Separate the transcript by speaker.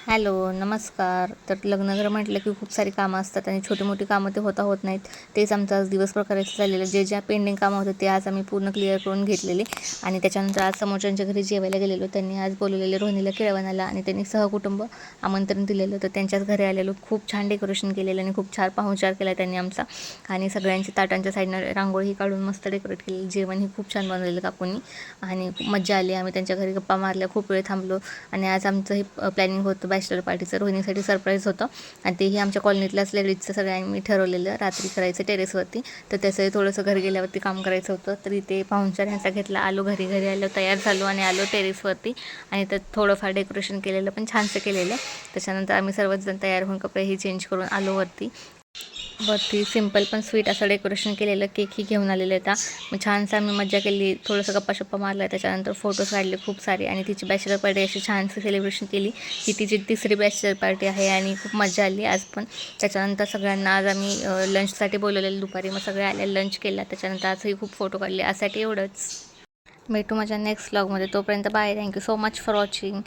Speaker 1: Hello, नमस्कार. तर लग्नघर म्हटलं की खूप सारी कामं असतात आणि छोटी-मोठी कामं ते होत नाहीत. तेच आमचं आज दिवस प्रकाराचं चाललेलं. ज्या पेंडिंग कामं होते ते आज आम्ही पूर्ण क्लिअर करून घेतलेले आणि त्याच्यानंतर आज समोरच्यांच्या घरी जेवायला गेलेलो. त्यांनी आज बोलवलेले रोहिणीला केळवणाला आणि त्यांनी सहकुटुंब आमंत्रण दिलेलं. तर त्यांच्याच घरी आलेलो. खूप छान डेकोरेशन केलेलं आणि खूप छान पाहुणचार केला त्यांनी आमचा आणि सगळ्यांची ताटांच्या साईडनं रांगोळी काढून मस्त डेकोरेट केलेलं. जेवणही खूप छान बनवलेलं काकूंनी आणि खूप मज्जा आली. आम्ही त्यांच्या घरी गप्पा मारल्या, खूप वेळ थांबलो आणि आज आमचं हे प्लॅनिंग होतं बॅचलर पार्टीचं. रोहिणीसाठी सरप्राईज होतं आणि तेही आमच्या कॉलनीतल्याच लेडीजचं सगळ्यांनी ठरवलेलं रात्री करायचं टेरेसवरती. तर त्याचं थोडंसं घरी गेल्यावरती काम करायचं होतं. तर इथे पाहुणचार ह्यांचा घेतला. घरी आलो, तयार झालो आणि आलो टेरेसवरती आणि त्यात थोडंफार डेकोरेशन केलेलं, पण छानसं केलेलं. त्याच्यानंतर आम्ही सर्वच जण तयार होऊन कपडेही चेंज करून आलो वरती सिम्पल पण स्वीट असं डेकोरेशन केलेलं. केकही घेऊन आलेले होता. मग छानसं आम्ही मज्जा केली, थोडंसं गप्पा मारला. त्याच्यानंतर फोटोज काढले खूप सारे आणि तिची बॅचलर पार्टी अशी छानशी सेलिब्रेशन केली. ही तिची तिसरी बॅचलर पार्टी आहे आणि खूप मजा आली आज पण. त्याच्यानंतर सगळ्यांना आज आम्ही लंचसाठी बोलवलेलं दुपारी. मग सगळे आले, लंच केला. त्याच्यानंतर आजही खूप फोटो काढले. यासाठी एवढंच. भेटू माझ्या नेक्स्ट व्लॉगमध्ये. तोपर्यंत bye. Thank you so much for watching.